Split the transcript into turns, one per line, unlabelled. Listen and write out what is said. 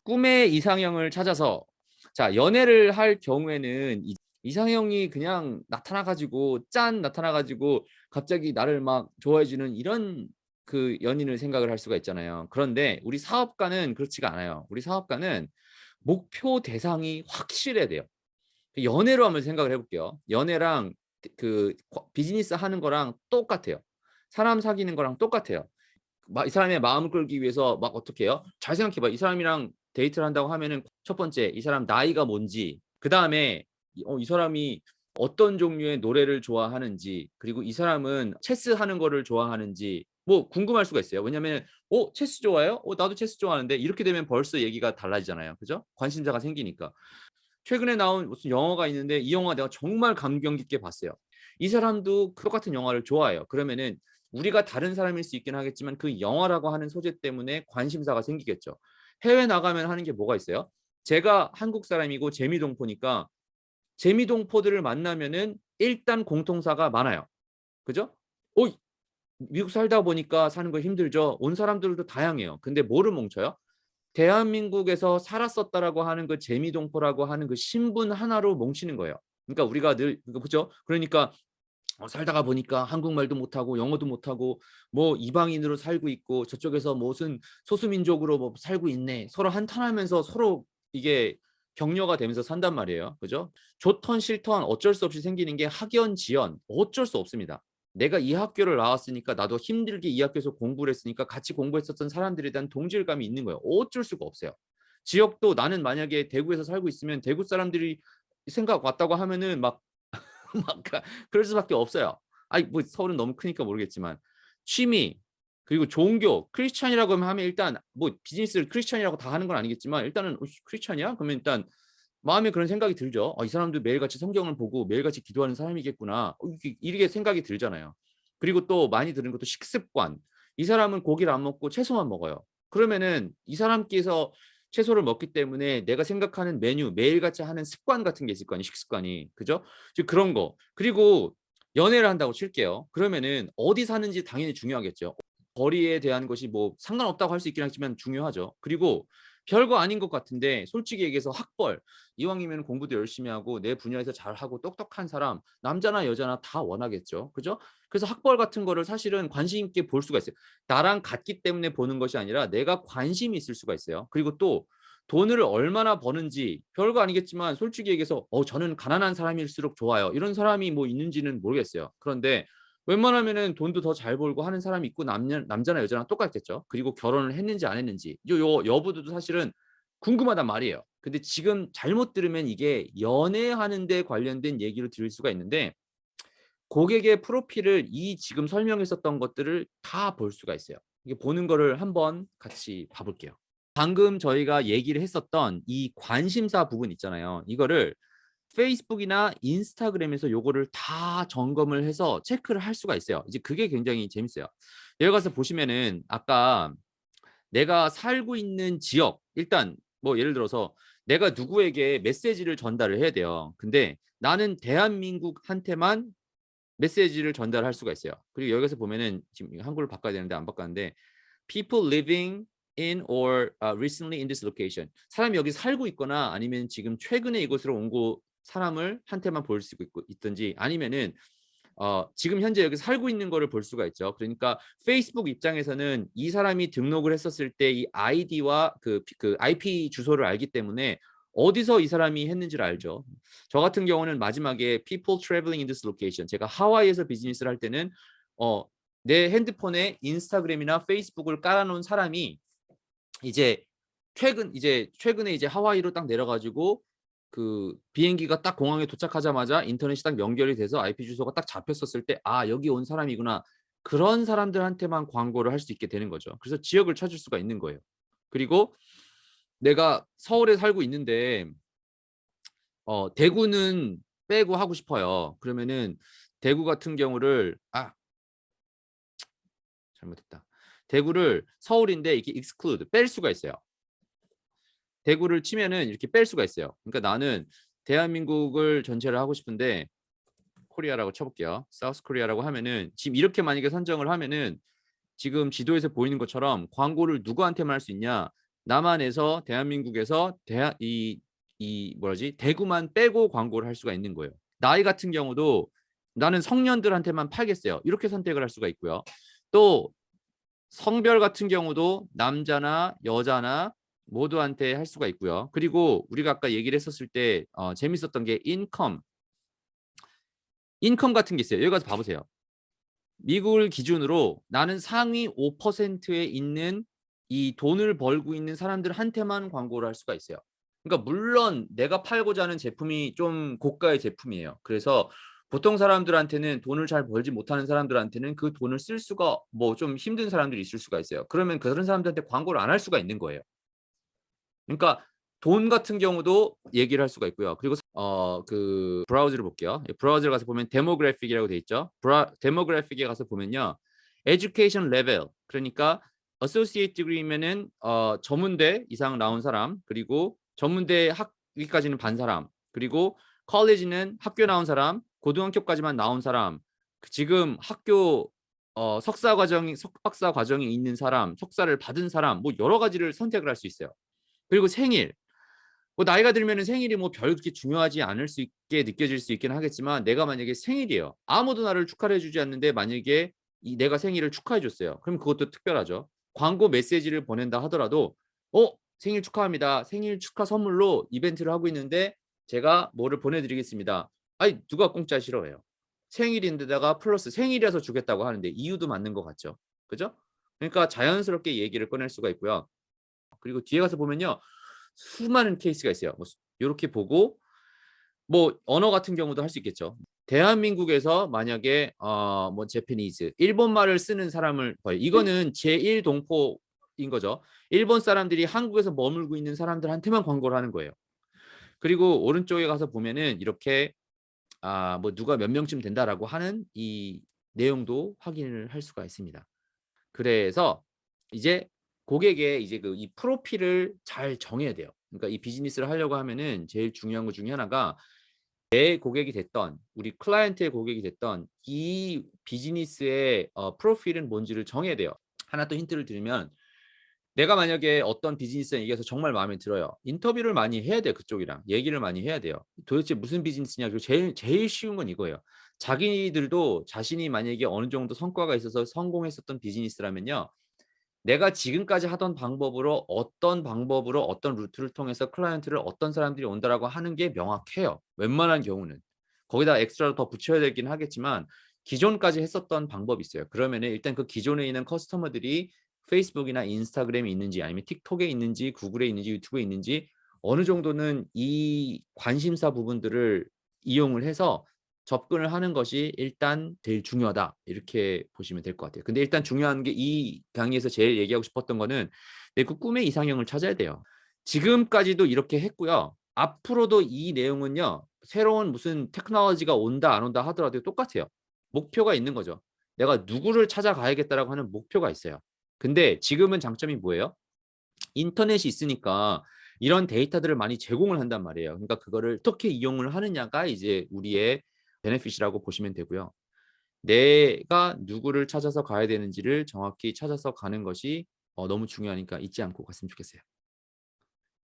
꿈의 이상형을 찾아서 자 연애를 할 경우에는 이상형이 그냥 나타나 가지고 짠 나타나 가지고 갑자기 나를 막 좋아해 주는 이런 그 연인을 생각을 할 수가 있잖아요. 그런데 우리 사업가는 그렇지가 않아요. 우리 사업가는 목표 대상이 확실해야 돼요. 연애로 한번 생각을 해 볼게요. 연애랑 비즈니스 하는 거랑 똑같아요. 사람 사귀는 거랑 똑같아요. 이 사람의 마음을 끌기 위해서 막 어떻게 해요? 잘 생각해 봐. 이 사람이랑 데이트를 한다고 하면은 첫 번째 이 사람 나이가 뭔지, 그다음에 이 사람이 어떤 종류의 노래를 좋아하는지, 그리고 이 사람은 체스하는 거를 좋아하는지 뭐 궁금할 수가 있어요. 왜냐면 체스 좋아해요? 나도 체스 좋아하는데 이렇게 되면 벌써 얘기가 달라지잖아요. 그죠? 관심사가 생기니까. 최근에 나온 무슨 영화가 있는데 이 영화 내가 정말 감명 깊게 봤어요. 이 사람도 똑같은 영화를 좋아해요. 그러면은 우리가 다른 사람일 수 있긴 하겠지만 그 영화라고 하는 소재 때문에 관심사가 생기겠죠. 해외 나가면 하는 게 뭐가 있어요? 제가 한국 사람이고 재미동포니까 재미동포들을 만나면은 일단 공통사가 많아요. 그죠? 어, 미국 살다 보니까 사는 거 힘들죠. 온 사람들도 다양해요. 근데 뭐를 뭉쳐요? 대한민국에서 살았었다라고 하는 그 재미동포라고 하는 그 신분 하나로 뭉치는 거예요. 그러니까 우리가 늘 그죠? 그러니까 살다가 보니까 한국말도 못하고 영어도 못하고 뭐 이방인으로 살고 있고 저쪽에서 무슨 소수민족으로 뭐 살고 있네. 서로 한탄하면서 서로 이게 격려가 되면서 산단 말이에요. 그죠? 좋던 싫던 어쩔 수 없이 생기는 게 학연, 지연. 어쩔 수 없습니다. 내가 이 학교를 나왔으니까 나도 힘들게 이 학교에서 공부를 했으니까 같이 공부했었던 사람들에 대한 동질감이 있는 거예요. 어쩔 수가 없어요. 지역도 나는 만약에 대구에서 살고 있으면 대구 사람들이 생각 왔다고 하면은 막 막 그럴 수밖에 없어요. 아니 뭐 서울은 너무 크니까 모르겠지만 취미 그리고 종교 크리스찬이라고 하면 일단 뭐 비즈니스를 크리스찬이라고 다 하는 건 아니겠지만 일단은 크리스찬이야? 그러면 일단 마음에 그런 생각이 들죠. 이 사람도 매일같이 성경을 보고 매일같이 기도하는 사람이겠구나. 이렇게 생각이 들잖아요. 그리고 또 많이 드는 것도 식습관. 이 사람은 고기를 안 먹고 채소만 먹어요. 그러면은 이 사람께서 채소를 먹기 때문에 내가 생각하는 메뉴, 매일같이 하는 습관 같은 게 있을 거 아니에요, 식습관이. 그죠? 그런 거. 그리고 연애를 한다고 칠게요. 그러면은 어디 사는지 당연히 중요하겠죠. 거리에 대한 것이 뭐 상관없다고 할 수 있긴 하지만 중요하죠. 그리고 별거 아닌 것 같은데 솔직히 얘기해서 학벌. 이왕이면 공부도 열심히 하고 내 분야에서 잘하고 똑똑한 사람, 남자나 여자나 다 원하겠죠. 그죠? 그래서 학벌 같은 거를 사실은 관심 있게 볼 수가 있어요. 나랑 같기 때문에 보는 것이 아니라 내가 관심이 있을 수가 있어요. 그리고 또 돈을 얼마나 버는지 별거 아니겠지만 솔직히 얘기해서 저는 가난한 사람일수록 좋아요. 이런 사람이 뭐 있는지는 모르겠어요. 그런데 웬만하면은 돈도 더 잘 벌고 하는 사람이 있고 남자나 여자나 똑같겠죠. 그리고 결혼을 했는지 안 했는지 요 여부도 사실은 궁금하단 말이에요. 근데 지금 잘못 들으면 이게 연애하는 데 관련된 얘기로 들을 수가 있는데 고객의 프로필을 이 지금 설명했었던 것들을 다 볼 수가 있어요. 이게 보는 거를 한번 같이 봐볼게요. 방금 저희가 얘기를 했었던 이 관심사 부분 있잖아요. 이거를 페이스북이나 인스타그램에서 요거를 다 점검을 해서 체크를 할 수가 있어요. 이제 그게 굉장히 재밌어요. 여기 가서 보시면은 아까 내가 살고 있는 지역 일단 뭐 예를 들어서 내가 누구에게 메시지를 전달을 해야 돼요. 근데 나는 대한민국한테만 메시지를 전달할 수가 있어요. 그리고 여기서 보면은 지금 한글로 바꿔야 되는데 안 바꿨는데 people living in or recently in this location. 사람이 여기 살고 있거나 아니면 지금 최근에 이곳으로 온 사람을 한테만 볼 수 있든지 아니면은 지금 현재 여기 살고 있는 거를 볼 수가 있죠. 그러니까 페이스북 입장에서는 이 사람이 등록을 했었을 때 이 아이디와 그 IP 주소를 알기 때문에 어디서 이 사람이 했는지를 알죠. 저 같은 경우는 마지막에 people traveling in this location. 제가 하와이에서 비즈니스를 할 때는 내 핸드폰에 인스타그램이나 페이스북을 깔아놓은 사람이 이제 최근에 이제 하와이로 딱 내려가지고 그 비행기가 딱 공항에 도착하자마자 인터넷이 딱 연결이 돼서 IP 주소가 딱 잡혔었을 때 여기 온 사람이구나. 그런 사람들한테만 광고를 할 수 있게 되는 거죠. 그래서 지역을 찾을 수가 있는 거예요. 그리고 내가 서울에 살고 있는데 대구는 빼고 하고 싶어요. 그러면은 대구 같은 경우를 잘못했다. 대구를 서울인데 이렇게 exclude 뺄 수가 있어요. 대구를 치면은 이렇게 뺄 수가 있어요. 그러니까 나는 대한민국을 전체를 하고 싶은데 코리아라고 쳐볼게요. 사우스 코리아라고 하면은 지금 이렇게 만약에 선정을 하면은 지금 지도에서 보이는 것처럼 광고를 누구한테만 할 수 있냐? 남한에서 대한민국에서 대구만 빼고 광고를 할 수가 있는 거예요. 나이 같은 경우도 나는 성년들한테만 팔겠어요. 이렇게 선택을 할 수가 있고요. 또 성별 같은 경우도 남자나 여자나 모두한테 할 수가 있고요. 그리고 우리가 아까 얘기를 했었을 때 재밌었던 게 인컴 같은 게 있어요. 여기 가서 봐보세요. 미국을 기준으로 나는 상위 5%에 있는 이 돈을 벌고 있는 사람들한테만 광고를 할 수가 있어요. 그러니까 물론 내가 팔고자 하는 제품이 좀 고가의 제품이에요. 그래서 보통 사람들한테는 돈을 잘 벌지 못하는 사람들한테는 그 돈을 쓸 수가 뭐 좀 힘든 사람들이 있을 수가 있어요. 그러면 그런 사람들한테 광고를 안 할 수가 있는 거예요. 그러니까 돈 같은 경우도 얘기를 할 수가 있고요. 그리고 그 브라우저를 볼게요. 브라우저를 가서 보면 데모그래픽이라고 돼 있죠. 데모그래픽에 가서 보면요. education level 그러니까 associate degree면은 전문대 이상 나온 사람, 그리고 전문대 학위까지는 반 사람, 그리고 컬리지는 학교 나온 사람, 고등학교까지만 나온 사람, 지금 학교 석박사 과정이 있는 사람, 석사를 받은 사람, 뭐 여러 가지를 선택을 할 수 있어요. 그리고 생일. 뭐 나이가 들면은 생일이 뭐 별 그렇게 중요하지 않을 수 있게 느껴질 수 있긴 하겠지만, 내가 만약에 생일이에요. 아무도 나를 축하를 해주지 않는데 만약에 내가 생일을 축하해 줬어요. 그럼 그것도 특별하죠. 광고 메시지를 보낸다 하더라도 생일 축하합니다. 생일 축하 선물로 이벤트를 하고 있는데 제가 뭐를 보내드리겠습니다. 아니 누가 공짜 싫어해요. 생일인데다가 플러스 생일이라서 주겠다고 하는데 이유도 맞는 것 같죠. 그죠? 그러니까 자연스럽게 얘기를 꺼낼 수가 있고요. 그리고 뒤에 가서 보면요. 수많은 케이스가 있어요. 뭐 요렇게 보고 뭐 언어 같은 경우도 할 수 있겠죠. 대한민국에서 만약에 뭐 재패니즈 일본말을 쓰는 사람을 봐요. 이거는 제1 동포인 거죠. 일본 사람들이 한국에서 머물고 있는 사람들한테만 광고를 하는 거예요. 그리고 오른쪽에 가서 보면은 이렇게 뭐 누가 몇 명쯤 된다라고 하는 이 내용도 확인을 할 수가 있습니다. 그래서 이제 고객의 이제 그 이 프로필을 잘 정해야 돼요. 그러니까 이 비즈니스를 하려고 하면은 제일 중요한 것 중에 하나가 내 고객이 됐던 우리 클라이언트의 고객이 됐던 이 비즈니스의 프로필은 뭔지를 정해야 돼요. 하나 또 힌트를 드리면, 내가 만약에 어떤 비즈니스에 얘기해서 정말 마음에 들어요. 인터뷰를 많이 해야 돼요. 그쪽이랑 얘기를 많이 해야 돼요. 도대체 무슨 비즈니스냐. 그리고 제일 쉬운 건 이거예요. 자기들도 자신이 만약에 어느 정도 성과가 있어서 성공했었던 비즈니스라면요. 내가 지금까지 하던 방법으로 어떤 루트를 통해서 클라이언트를 어떤 사람들이 온다라고 하는 게 명확해요. 웬만한 경우는. 거기다 엑스트라로 더 붙여야 되긴 하겠지만 기존까지 했었던 방법이 있어요. 그러면은 일단 그 기존에 있는 커스터머들이 페이스북이나 인스타그램에 있는지, 아니면 틱톡에 있는지, 구글에 있는지, 유튜브에 있는지 어느 정도는 이 관심사 부분들을 이용을 해서 접근을 하는 것이 일단 제일 중요하다. 이렇게 보시면 될 것 같아요. 근데 일단 중요한 게 이 강의에서 제일 얘기하고 싶었던 거는 내 그 꿈의 이상형을 찾아야 돼요. 지금까지도 이렇게 했고요. 앞으로도 이 내용은요. 새로운 무슨 테크놀로지가 온다 안 온다 하더라도 똑같아요. 목표가 있는 거죠. 내가 누구를 찾아가야겠다라고 하는 목표가 있어요. 근데 지금은 장점이 뭐예요? 인터넷이 있으니까 이런 데이터들을 많이 제공을 한단 말이에요. 그러니까 그거를 어떻게 이용을 하느냐가 이제 우리의 베네핏이라고 보시면 되고요. 내가 누구를 찾아서 가야 되는지를 정확히 찾아서 가는 것이 너무 중요하니까 잊지 않고 갔으면 좋겠어요.